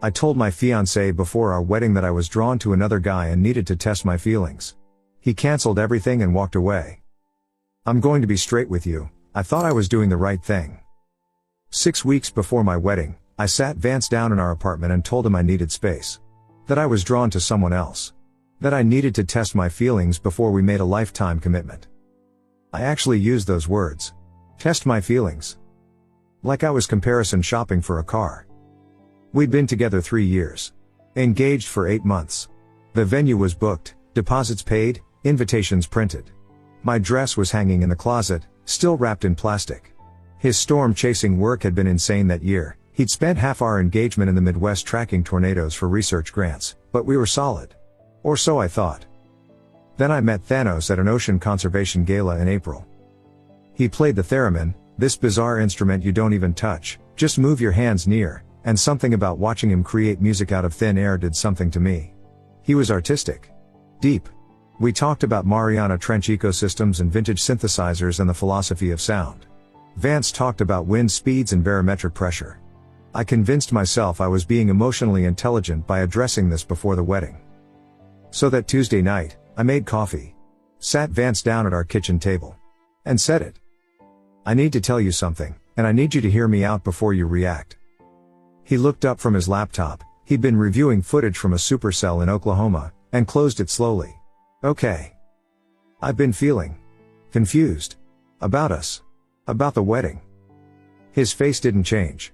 I told my fiancé before our wedding that I was drawn to another guy and needed to test my feelings. He canceled everything and walked away. I'm going to be straight with you, I thought I was doing the right thing. 6 weeks before my wedding, I sat Vance down in our apartment and told him I needed space. That I was drawn to someone else. That I needed to test my feelings before we made a lifetime commitment. I actually used those words. Test my feelings. Like I was comparison shopping for a car. We'd been together 3 years. Engaged for 8 months. The venue was booked, deposits paid, invitations printed. My dress was hanging in the closet, still wrapped in plastic. His storm-chasing work had been insane that year. He'd spent half our engagement in the Midwest tracking tornadoes for research grants, but we were solid. Or so I thought. Then I met Thanos at an ocean conservation gala in April. He played the theremin, this bizarre instrument you don't even touch, just move your hands near, and something about watching him create music out of thin air did something to me. He was artistic. Deep. We talked about Mariana Trench ecosystems and vintage synthesizers and the philosophy of sound. Vance talked about wind speeds and barometric pressure. I convinced myself I was being emotionally intelligent by addressing this before the wedding. So that Tuesday night, I made coffee. Sat Vance down at our kitchen table. And said it. I need to tell you something, and I need you to hear me out before you react. He looked up from his laptop. He'd been reviewing footage from a supercell in Oklahoma, and closed it slowly. Okay. I've been feeling confused. About us. About the wedding. His face didn't change.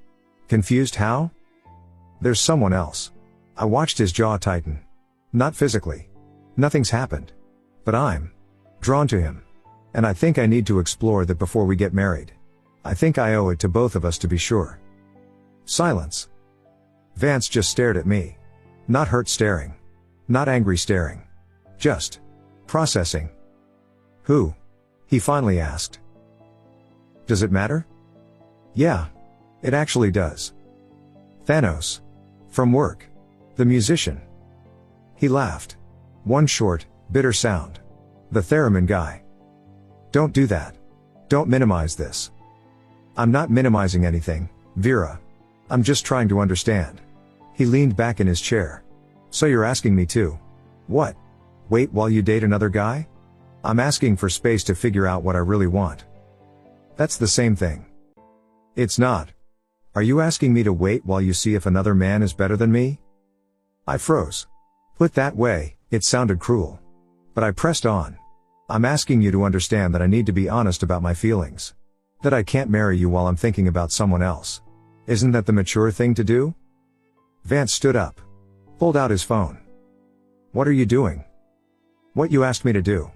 Confused how? There's someone else. I watched his jaw tighten. Not physically. Nothing's happened. But I'm drawn to him. And I think I need to explore that before we get married. I think I owe it to both of us to be sure. Silence. Vance just stared at me. Not hurt staring. Not angry staring. Just processing. Who? He finally asked. Does it matter? Yeah. It actually does. Thanos. From work. The musician. He laughed. One short, bitter sound. The theremin guy. Don't do that. Don't minimize this. I'm not minimizing anything, Vera. I'm just trying to understand. He leaned back in his chair. So you're asking me to? What? Wait while you date another guy? I'm asking for space to figure out what I really want. That's the same thing. It's not. Are you asking me to wait while you see if another man is better than me? I froze. Put that way, it sounded cruel. But I pressed on. I'm asking you to understand that I need to be honest about my feelings. That I can't marry you while I'm thinking about someone else. Isn't that the mature thing to do? Vance stood up. Pulled out his phone. What are you doing? What you asked me to do.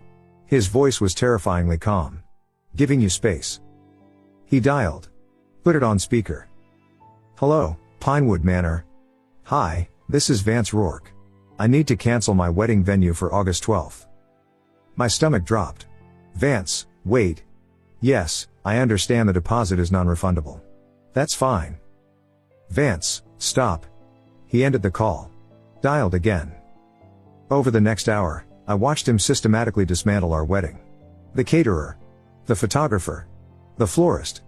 His voice was terrifyingly calm. Giving you space. He dialed. Put it on speaker. Hello, Pinewood Manor. Hi, this is Vance Rourke. I need to cancel my wedding venue for August 12th. My stomach dropped. Vance, wait. Yes, I understand the deposit is non-refundable. That's fine. Vance, stop. He ended the call. Dialed again. Over the next hour, I watched him systematically dismantle our wedding. The caterer. The photographer. The florist.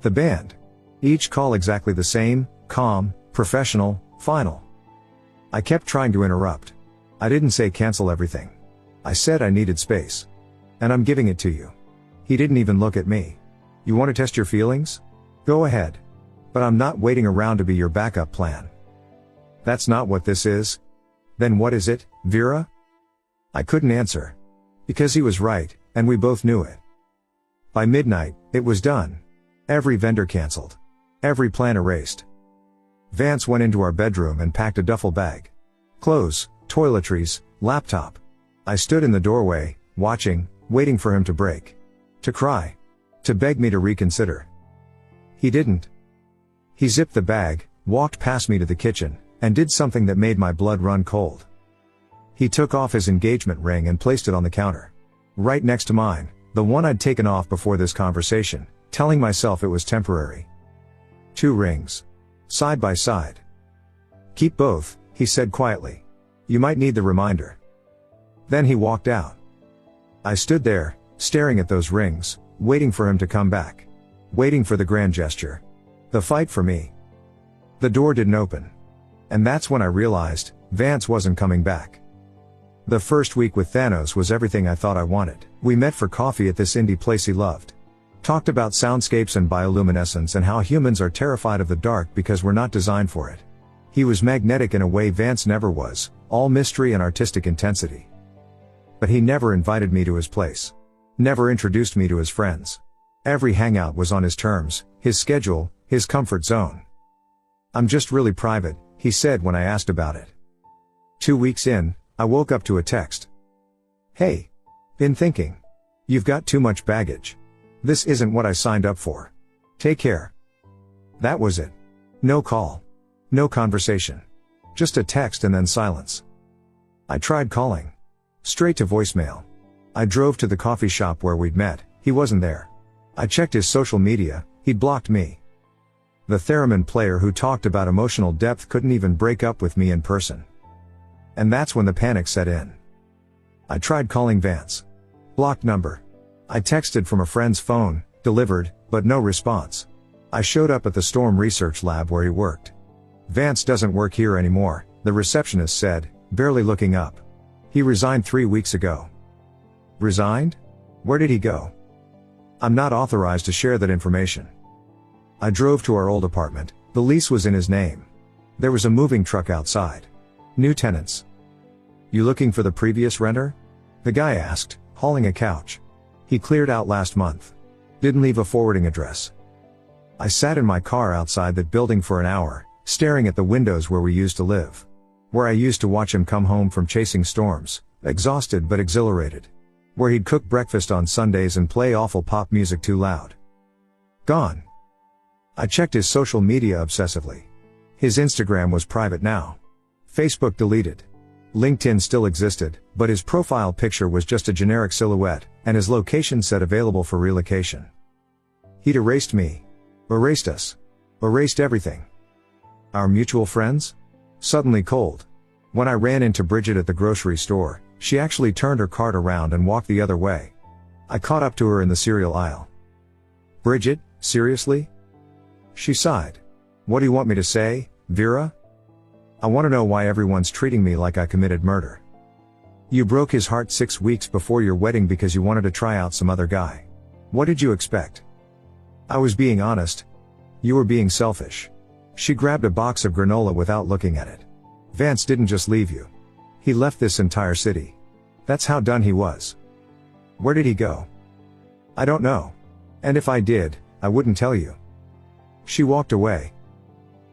The band. Each call exactly the same, calm, professional, final. I kept trying to interrupt. I didn't say cancel everything. I said I needed space. And I'm giving it to you. He didn't even look at me. You want to test your feelings? Go ahead. But I'm not waiting around to be your backup plan. That's not what this is. Then what is it, Vera? I couldn't answer. Because he was right, and we both knew it. By midnight, it was done. Every vendor canceled. Every plan erased. Vance went into our bedroom and packed a duffel bag. Clothes, toiletries, laptop. I stood in the doorway, watching, waiting for him to break. To cry. To beg me to reconsider. He didn't. He zipped the bag, walked past me to the kitchen, and did something that made my blood run cold. He took off his engagement ring and placed it on the counter. Right next to mine, the one I'd taken off before this conversation, telling myself it was temporary. 2 rings. Side by side. Keep both, he said quietly. You might need the reminder. Then he walked out. I stood there, staring at those rings, waiting for him to come back. Waiting for the grand gesture. The fight for me. The door didn't open. And that's when I realized, Vance wasn't coming back. The first week with Thanos was everything I thought I wanted. We met for coffee at this indie place he loved. Talked about soundscapes and bioluminescence and how humans are terrified of the dark because we're not designed for it. He was magnetic in a way Vance never was, all mystery and artistic intensity. But he never invited me to his place. Never introduced me to his friends. Every hangout was on his terms, his schedule, his comfort zone. "I'm just really private," he said when I asked about it. 2 weeks in, I woke up to a text. "Hey. Been thinking. You've got too much baggage. This isn't what I signed up for. Take care." That was it. No call. No conversation. Just a text and then silence. I tried calling. Straight to voicemail. I drove to the coffee shop where we'd met, he wasn't there. I checked his social media, he'd blocked me. The theremin player who talked about emotional depth couldn't even break up with me in person. And that's when the panic set in. I tried calling Vance. Blocked number. I texted from a friend's phone, delivered, but no response. I showed up at the Storm Research Lab where he worked. "Vance doesn't work here anymore," the receptionist said, barely looking up. "He resigned 3 weeks ago." Resigned? Where did he go? I'm not authorized to share that information. I drove to our old apartment. The lease was in his name. There was a moving truck outside. New tenants. "You looking for the previous renter?" the guy asked, hauling a couch. "He cleared out last month. Didn't leave a forwarding address." I sat in my car outside that building for an hour, staring at the windows where we used to live. Where I used to watch him come home from chasing storms, exhausted but exhilarated. Where he'd cook breakfast on Sundays and play awful pop music too loud. Gone. I checked his social media obsessively. His Instagram was private now. Facebook deleted. LinkedIn still existed, but his profile picture was just a generic silhouette, and his location said available for relocation. He'd erased me. Erased us. Erased everything. Our mutual friends? Suddenly cold. When I ran into Bridget at the grocery store, she actually turned her cart around and walked the other way. I caught up to her in the cereal aisle. "Bridget, seriously?" She sighed. "What do you want me to say, Vera? I want to know why everyone's treating me like I committed murder. You broke his heart 6 weeks before your wedding because you wanted to try out some other guy. What did you expect?" I was being honest. "You were being selfish." She grabbed a box of granola without looking at it. "Vance didn't just leave you. He left this entire city. That's how done he was." "Where did he go?" "I don't know. And if I did, I wouldn't tell you." She walked away.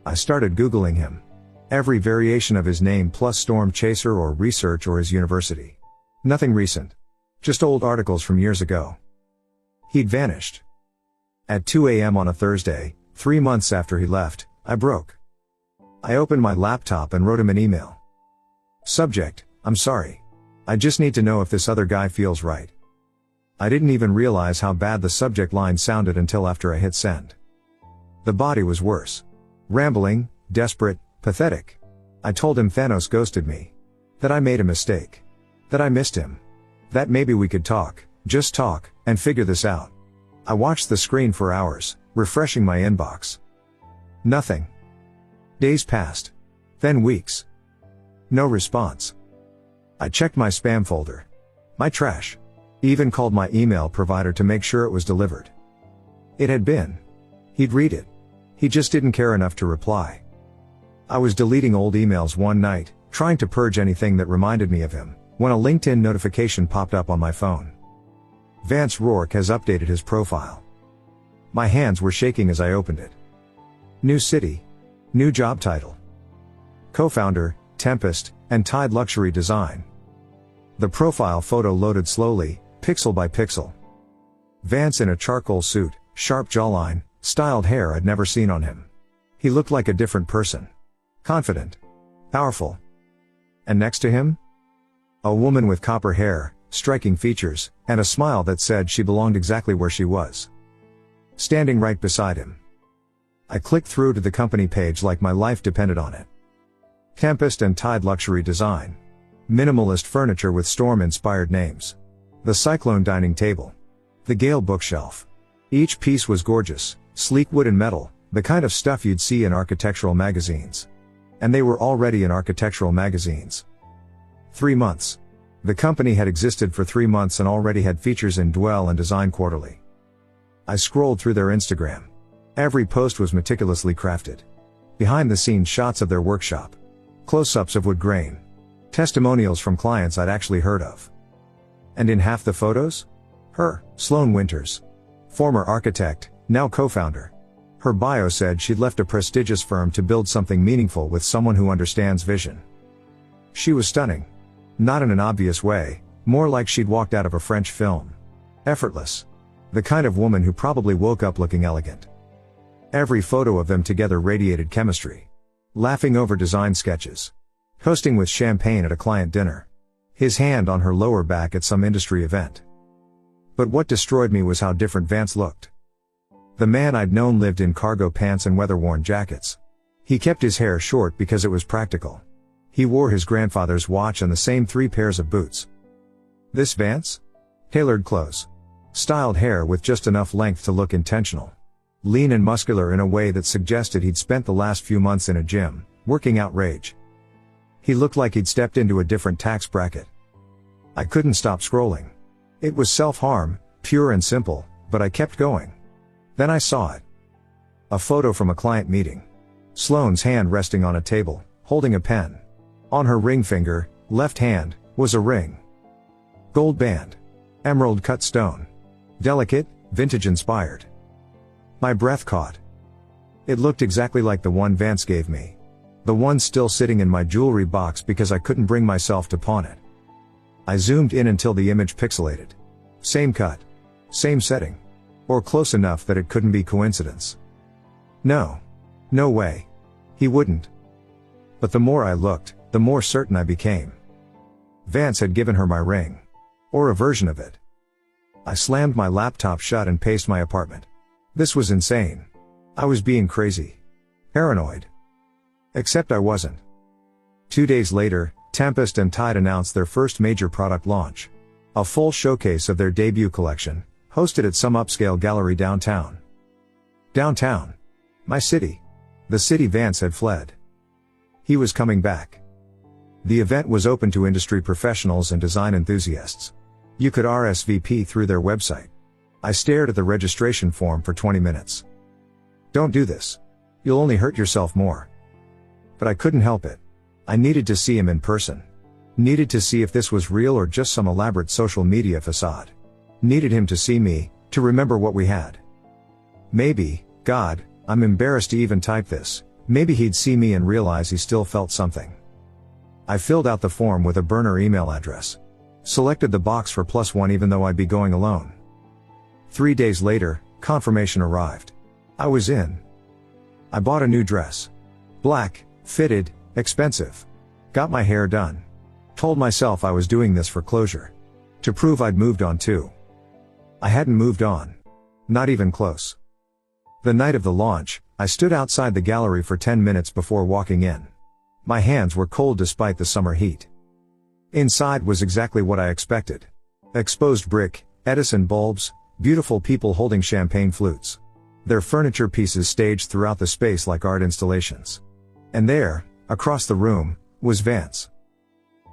I started Googling him. Every variation of his name plus storm chaser or research or his university. Nothing recent. Just old articles from years ago. He'd vanished. At 2 a.m. on a Thursday, 3 months after he left, I broke. I opened my laptop and wrote him an email. Subject: "I'm sorry. I just need to know if this other guy feels right." I didn't even realize how bad the subject line sounded until after I hit send. The body was worse. Rambling, desperate, pathetic. I told him Thanos ghosted me. That I made a mistake. That I missed him. That maybe we could talk, just talk, and figure this out. I watched the screen for hours, refreshing my inbox. Nothing. Days passed. Then weeks. No response. I checked my spam folder. My trash. Even called my email provider to make sure it was delivered. It had been. He'd read it. He just didn't care enough to reply. I was deleting old emails one night, trying to purge anything that reminded me of him, when a LinkedIn notification popped up on my phone. Vance Rourke has updated his profile. My hands were shaking as I opened it. New city. New job title. Co-founder, Tempest, and Tide Luxury Design. The profile photo loaded slowly, pixel by pixel. Vance in a charcoal suit, sharp jawline, styled hair I'd never seen on him. He looked like a different person. Confident. Powerful. And next to him? A woman with copper hair, striking features, and a smile that said she belonged exactly where she was. Standing right beside him. I clicked through to the company page like my life depended on it. Tempest and Tide Luxury Design. Minimalist furniture with storm-inspired names. The Cyclone dining table. The Gale bookshelf. Each piece was gorgeous, sleek wood and metal, the kind of stuff you'd see in architectural magazines. And they were already in architectural magazines. 3 months. The company had existed for 3 months and already had features in Dwell and Design Quarterly. I scrolled through their Instagram. Every post was meticulously crafted. Behind-the-scenes shots of their workshop. Close-ups of wood grain. Testimonials from clients I'd actually heard of. And in half the photos? Her, Sloan Winters. Former architect, now co-founder. Her bio said she'd left a prestigious firm to build something meaningful with someone who understands vision. She was stunning. Not in an obvious way, more like she'd walked out of a French film. Effortless. The kind of woman who probably woke up looking elegant. Every photo of them together radiated chemistry. Laughing over design sketches. Hosting with champagne at a client dinner. His hand on her lower back at some industry event. But what destroyed me was how different Vance looked. The man I'd known lived in cargo pants and weather-worn jackets. He kept his hair short because it was practical. He wore his grandfather's watch and the same 3 pairs of boots. This Vance? Tailored clothes. Styled hair with just enough length to look intentional. Lean and muscular in a way that suggested he'd spent the last few months in a gym, working out rage. He looked like he'd stepped into a different tax bracket. I couldn't stop scrolling. It was self-harm, pure and simple, but I kept going. Then I saw it. A photo from a client meeting. Sloane's hand resting on a table, holding a pen. On her ring finger, left hand, was a ring. Gold band. Emerald cut stone. Delicate, vintage inspired. My breath caught. It looked exactly like the one Vance gave me. The one still sitting in my jewelry box because I couldn't bring myself to pawn it. I zoomed in until the image pixelated. Same cut. Same setting. Or close enough that it couldn't be coincidence. No. No way. He wouldn't. But the more I looked, the more certain I became. Vance had given her my ring. Or a version of it. I slammed my laptop shut and paced my apartment. This was insane. I was being crazy. Paranoid. Except I wasn't. 2 days later, Tempest and Tide announced their first major product launch. A full showcase of their debut collection, hosted at some upscale gallery downtown. Downtown. My city. The city Vance had fled. He was coming back. The event was open to industry professionals and design enthusiasts. You could RSVP through their website. I stared at the registration form for 20 minutes. Don't do this. You'll only hurt yourself more. But I couldn't help it. I needed to see him in person. Needed to see if this was real or just some elaborate social media facade. Needed him to see me, to remember what we had. Maybe, God, I'm embarrassed to even type this, maybe he'd see me and realize he still felt something. I filled out the form with a burner email address. Selected the box for +1 even though I'd be going alone. 3 days later, confirmation arrived. I was in. I bought a new dress. Black, fitted, expensive. Got my hair done. Told myself I was doing this for closure. To prove I'd moved on too. I hadn't moved on. Not even close. The night of the launch, I stood outside the gallery for 10 minutes before walking in. My hands were cold despite the summer heat. Inside was exactly what I expected. Exposed brick, Edison bulbs, beautiful people holding champagne flutes. Their furniture pieces staged throughout the space like art installations. And there, across the room, was Vance.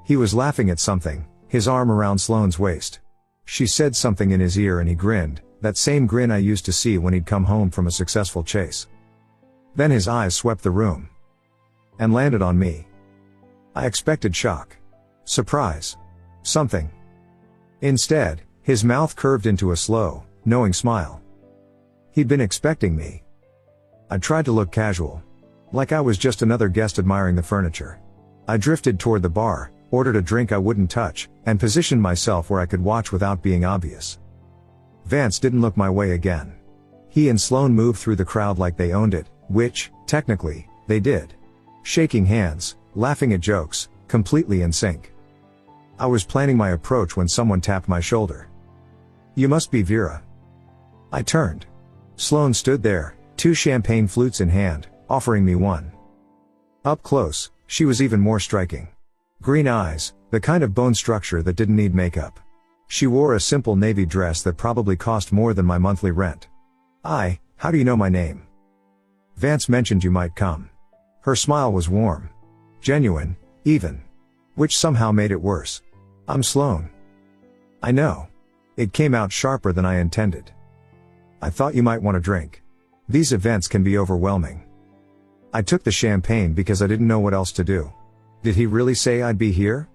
He was laughing at something, his arm around Sloane's waist. She said something in his ear and he grinned, that same grin I used to see when he'd come home from a successful chase. Then his eyes swept the room. And landed on me. I expected shock. Surprise. Something. Instead, his mouth curved into a slow, knowing smile. He'd been expecting me. I tried to look casual. Like I was just another guest admiring the furniture. I drifted toward the bar, ordered a drink I wouldn't touch, and positioned myself where I could watch without being obvious. Vance didn't look my way again. He and Sloane moved through the crowd like they owned it, which, technically, they did. Shaking hands, laughing at jokes, completely in sync. I was planning my approach when someone tapped my shoulder. You must be Vera. I turned. Sloane stood there, 2 champagne flutes in hand, offering me one. Up close, she was even more striking. Green eyes, the kind of bone structure that didn't need makeup. She wore a simple navy dress that probably cost more than my monthly rent. How do you know my name? Vance mentioned you might come. Her smile was warm, Genuine, even. Which somehow made it worse. I'm Sloan. I know. It came out sharper than I intended. I thought you might want a drink. These events can be overwhelming. I took the champagne because I didn't know what else to do. Did he really say I'd be here?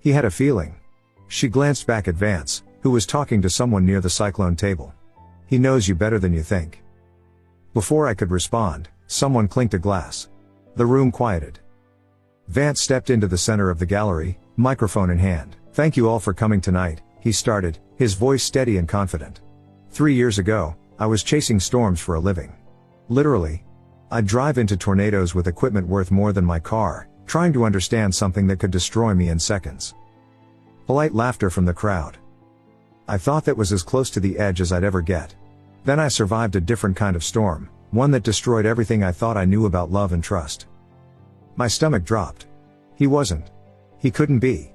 He had a feeling. She glanced back at Vance, who was talking to someone near the cyclone table. He knows you better than you think. Before I could respond, someone clinked a glass. The room quieted. Vance stepped into the center of the gallery, microphone in hand. Thank you all for coming tonight, he started, his voice steady and confident. 3 years ago, I was chasing storms for a living. Literally. I'd drive into tornadoes with equipment worth more than my car, trying to understand something that could destroy me in seconds. Polite laughter from the crowd. I thought that was as close to the edge as I'd ever get. Then I survived a different kind of storm, one that destroyed everything I thought I knew about love and trust. My stomach dropped. He wasn't. He couldn't be.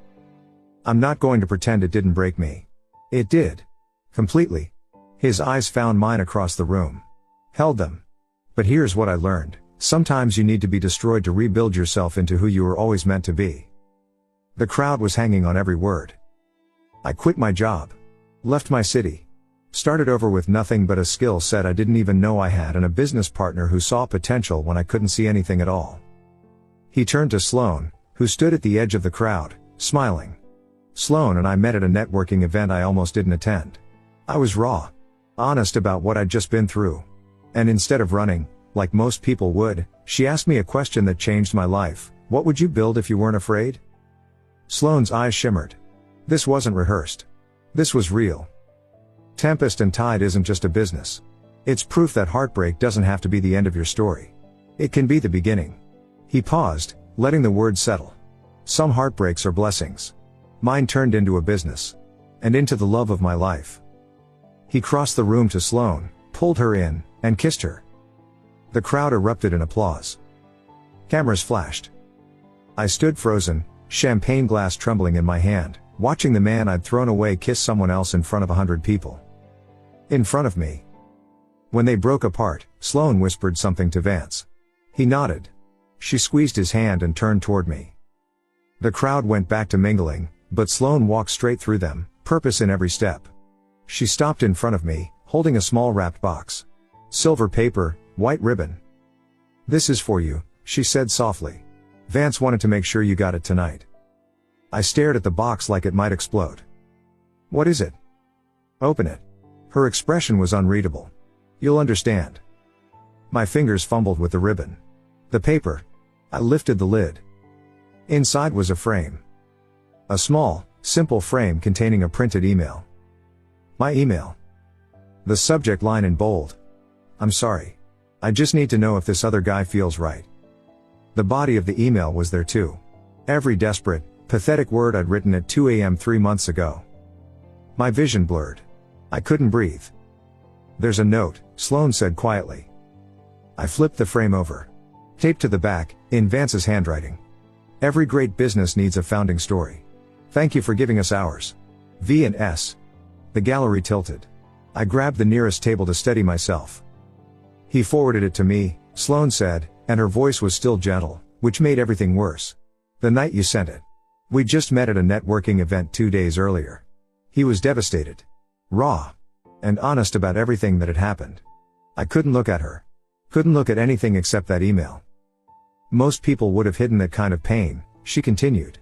I'm not going to pretend it didn't break me. It did. Completely. His eyes found mine across the room. Held them. But here's what I learned. Sometimes you need to be destroyed to rebuild yourself into who you were always meant to be. The crowd was hanging on every word. I quit my job. Left my city. Started over with nothing but a skill set I didn't even know I had and a business partner who saw potential when I couldn't see anything at all. He turned to Sloan, who stood at the edge of the crowd, smiling. Sloan and I met at a networking event I almost didn't attend. I was raw. Honest about what I'd just been through. And instead of running, like most people would, she asked me a question that changed my life. What would you build if you weren't afraid? Sloan's eyes shimmered. This wasn't rehearsed. This was real. Tempest and Tide isn't just a business. It's proof that heartbreak doesn't have to be the end of your story. It can be the beginning. He paused, letting the words settle. Some heartbreaks are blessings. Mine turned into a business. And into the love of my life. He crossed the room to Sloan, pulled her in, and kissed her. The crowd erupted in applause. Cameras flashed. I stood frozen, champagne glass trembling in my hand, watching the man I'd thrown away kiss someone else in front of 100 people. In front of me. When they broke apart, Sloan whispered something to Vance. He nodded. She squeezed his hand and turned toward me. The crowd went back to mingling, but Sloan walked straight through them, purpose in every step. She stopped in front of me, holding a small wrapped box. Silver paper, white ribbon. This is for you, she said softly. Vance wanted to make sure you got it tonight. I stared at the box like it might explode. What is it? Open it. Her expression was unreadable. You'll understand. My fingers fumbled with the ribbon. The paper. I lifted the lid. Inside was a frame. A small, simple frame containing a printed email. My email. The subject line in bold. I'm sorry. I just need to know if this other guy feels right. The body of the email was there too. Every desperate, pathetic word I'd written at 2 a.m. 3 months ago. My vision blurred. I couldn't breathe. There's a note, Sloan said quietly. I flipped the frame over. Taped to the back, in Vance's handwriting. Every great business needs a founding story. Thank you for giving us ours. V and S. The gallery tilted. I grabbed the nearest table to steady myself. He forwarded it to me, Sloan said, and her voice was still gentle, which made everything worse. The night you sent it. We just met at a networking event 2 days earlier. He was devastated. Raw. And honest about everything that had happened. I couldn't look at her. Couldn't look at anything except that email. Most people would have hidden that kind of pain, she continued.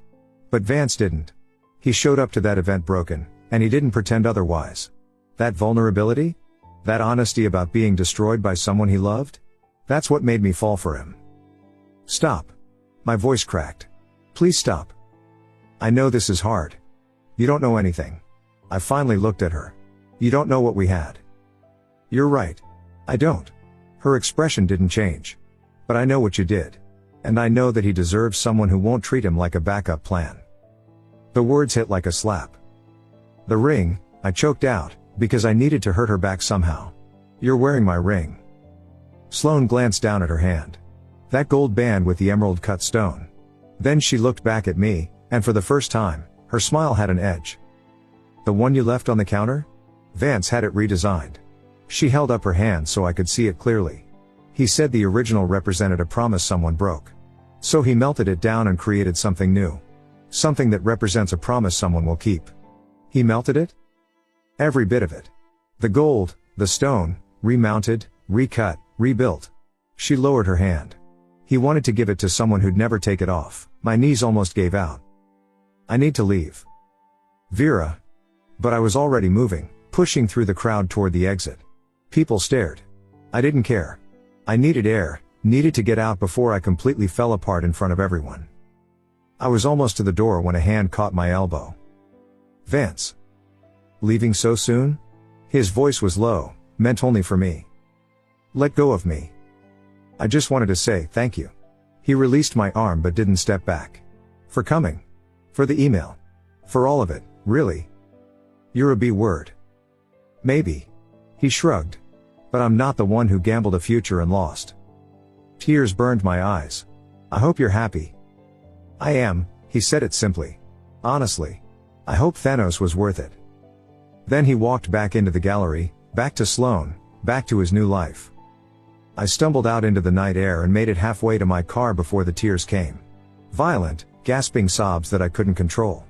But Vance didn't. He showed up to that event broken, and he didn't pretend otherwise. That vulnerability? That honesty about being destroyed by someone he loved? That's what made me fall for him. Stop. My voice cracked. Please stop. I know this is hard. You don't know anything. I finally looked at her. You don't know what we had. You're right. I don't. Her expression didn't change. But I know what you did. And I know that he deserves someone who won't treat him like a backup plan. The words hit like a slap. The ring, I choked out, because I needed to hurt her back somehow. You're wearing my ring. Sloan glanced down at her hand. That gold band with the emerald cut stone. Then she looked back at me, and for the first time, her smile had an edge. The one you left on the counter? Vance had it redesigned. She held up her hand so I could see it clearly. He said the original represented a promise someone broke. So he melted it down and created something new. Something that represents a promise someone will keep. He melted it? Every bit of it. The gold, the stone, remounted, recut, rebuilt. She lowered her hand. He wanted to give it to someone who'd never take it off. My knees almost gave out. I need to leave. Vera. But I was already moving, pushing through the crowd toward the exit. People stared. I didn't care. I needed air, needed to get out before I completely fell apart in front of everyone. I was almost to the door when a hand caught my elbow. Vance. Leaving so soon? His voice was low, meant only for me. Let go of me. I just wanted to say thank you. He released my arm but didn't step back. For coming. For the email. For all of it, really. You're a B word. Maybe. He shrugged. But I'm not the one who gambled a future and lost. Tears burned my eyes. I hope you're happy. I am, he said it simply. Honestly. I hope Thanos was worth it. Then he walked back into the gallery, back to Sloan, back to his new life. I stumbled out into the night air and made it halfway to my car before the tears came. Violent, gasping sobs that I couldn't control.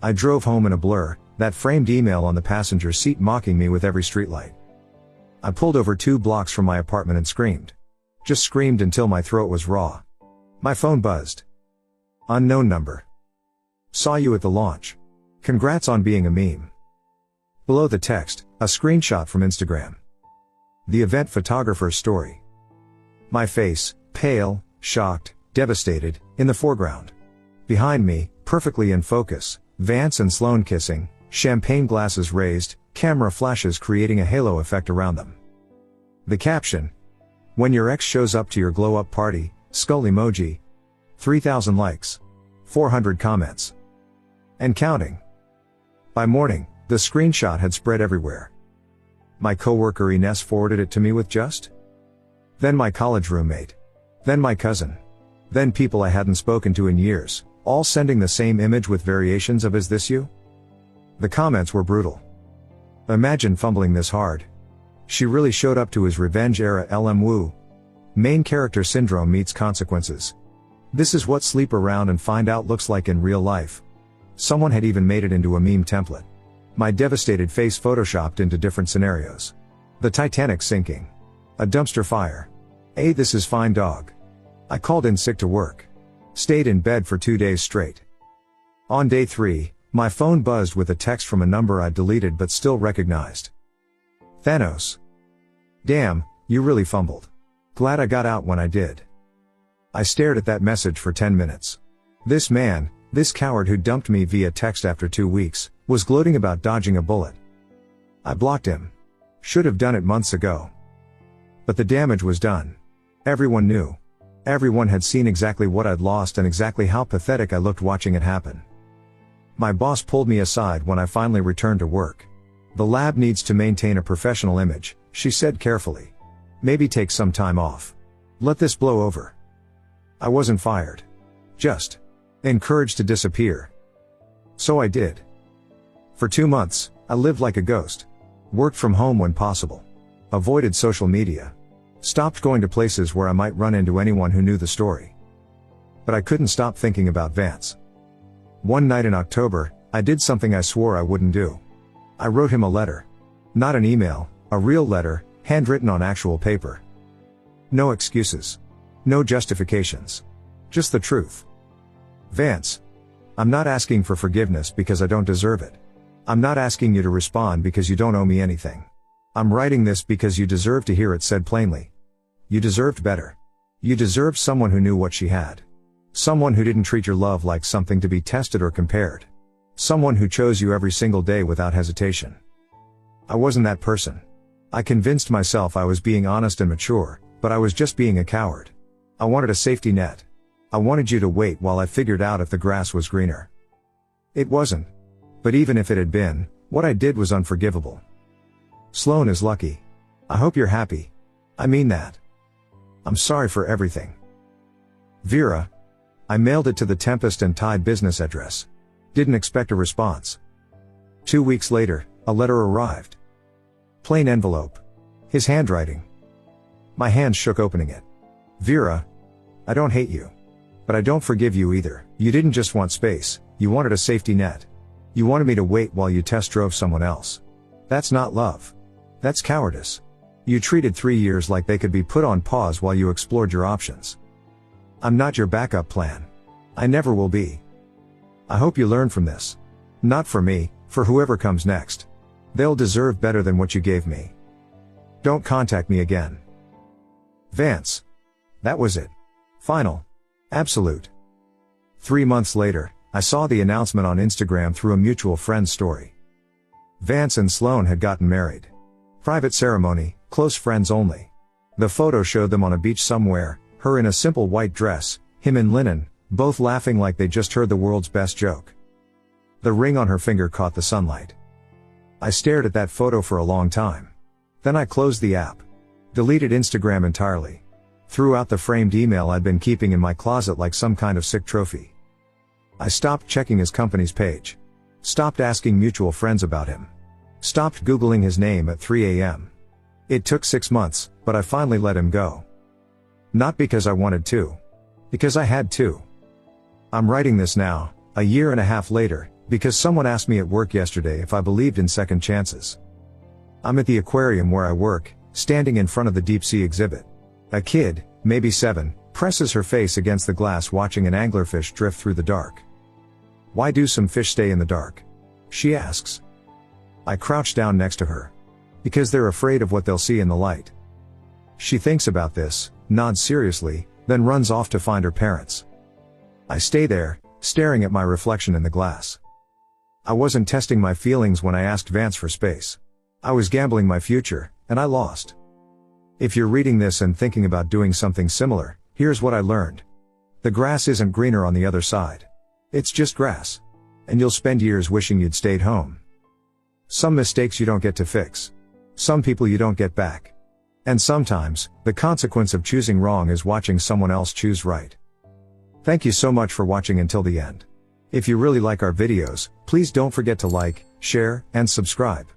I drove home in a blur, that framed email on the passenger seat mocking me with every streetlight. I pulled over 2 blocks from my apartment and screamed. Just screamed until my throat was raw. My phone buzzed. Unknown number. Saw you at the launch. Congrats on being a meme. Below the text, a screenshot from Instagram. The event photographer's story. My face, pale, shocked, devastated, in the foreground. Behind me, perfectly in focus, Vance and Sloan kissing, champagne glasses raised, camera flashes creating a halo effect around them. The caption. When your ex shows up to your glow-up party, skull emoji. 3,000 likes. 400 comments. And counting. By morning, the screenshot had spread everywhere. My coworker Ines forwarded it to me with just. Then my college roommate. Then my cousin. Then people I hadn't spoken to in years, all sending the same image with variations of "Is this you?" The comments were brutal. Imagine fumbling this hard. She really showed up to his revenge-era LM Woo. Main character syndrome meets consequences. This is what sleep around and find out looks like in real life. Someone had even made it into a meme template. My devastated face photoshopped into different scenarios. The Titanic sinking. A dumpster fire. This is fine dog. I called in sick to work. Stayed in bed for 2 days straight. On day 3, my phone buzzed with a text from a number I'd deleted but still recognized. Thanos. Damn, you really fumbled. Glad I got out when I did. I stared at that message for 10 minutes. This man, this coward who dumped me via text after 2 weeks, was gloating about dodging a bullet. I blocked him. Should have done it months ago. But the damage was done. Everyone knew. Everyone had seen exactly what I'd lost and exactly how pathetic I looked watching it happen. My boss pulled me aside when I finally returned to work. The lab needs to maintain a professional image, she said carefully. Maybe take some time off. Let this blow over. I wasn't fired. Just encouraged to disappear. So I did. For 2 months, I lived like a ghost. Worked from home when possible. Avoided social media. Stopped going to places where I might run into anyone who knew the story. But I couldn't stop thinking about Vance. One night in October, I did something I swore I wouldn't do. I wrote him a letter. Not an email, a real letter, handwritten on actual paper. No excuses. No justifications. Just the truth. Vance. I'm not asking for forgiveness because I don't deserve it. I'm not asking you to respond because you don't owe me anything. I'm writing this because you deserve to hear it said plainly. You deserved better. You deserved someone who knew what she had. Someone who didn't treat your love like something to be tested or compared. Someone who chose you every single day without hesitation. I wasn't that person. I convinced myself I was being honest and mature, but I was just being a coward. I wanted a safety net. I wanted you to wait while I figured out if the grass was greener. It wasn't. But even if it had been, what I did was unforgivable. Sloan is lucky. I hope you're happy. I mean that. I'm sorry for everything. Vera. I mailed it to the Tempest and Tide business address. Didn't expect a response. 2 weeks later, a letter arrived. Plain envelope. His handwriting. My hands shook opening it. Vera. I don't hate you. But I don't forgive you either. You didn't just want space, you wanted a safety net. You wanted me to wait while you test drove someone else. That's not love. That's cowardice. You treated 3 years like they could be put on pause while you explored your options. I'm not your backup plan. I never will be. I hope you learn from this. Not for me, for whoever comes next. They'll deserve better than what you gave me. Don't contact me again. Vance. That was it. Final. Absolute. 3 months later, I saw the announcement on Instagram through a mutual friend's story. Vance and Sloane had gotten married. Private ceremony, close friends only. The photo showed them on a beach somewhere, her in a simple white dress, him in linen, both laughing like they just heard the world's best joke. The ring on her finger caught the sunlight. I stared at that photo for a long time. Then I closed the app. Deleted Instagram entirely. Threw out the framed email I'd been keeping in my closet like some kind of sick trophy. I stopped checking his company's page. Stopped asking mutual friends about him. Stopped Googling his name at 3 a.m. It took 6 months, but I finally let him go. Not because I wanted to. Because I had to. I'm writing this now, a year and a half later, because someone asked me at work yesterday if I believed in second chances. I'm at the aquarium where I work, standing in front of the deep sea exhibit. A kid, maybe 7, presses her face against the glass watching an anglerfish drift through the dark. Why do some fish stay in the dark? She asks. I crouch down next to her. Because they're afraid of what they'll see in the light. She thinks about this, nods seriously, then runs off to find her parents. I stay there, staring at my reflection in the glass. I wasn't testing my feelings when I asked Vance for space. I was gambling my future, and I lost. If you're reading this and thinking about doing something similar, here's what I learned. The grass isn't greener on the other side. It's just grass. And you'll spend years wishing you'd stayed home. Some mistakes you don't get to fix. Some people you don't get back. And sometimes, the consequence of choosing wrong is watching someone else choose right. Thank you so much for watching until the end. If you really like our videos, please don't forget to like, share, and subscribe.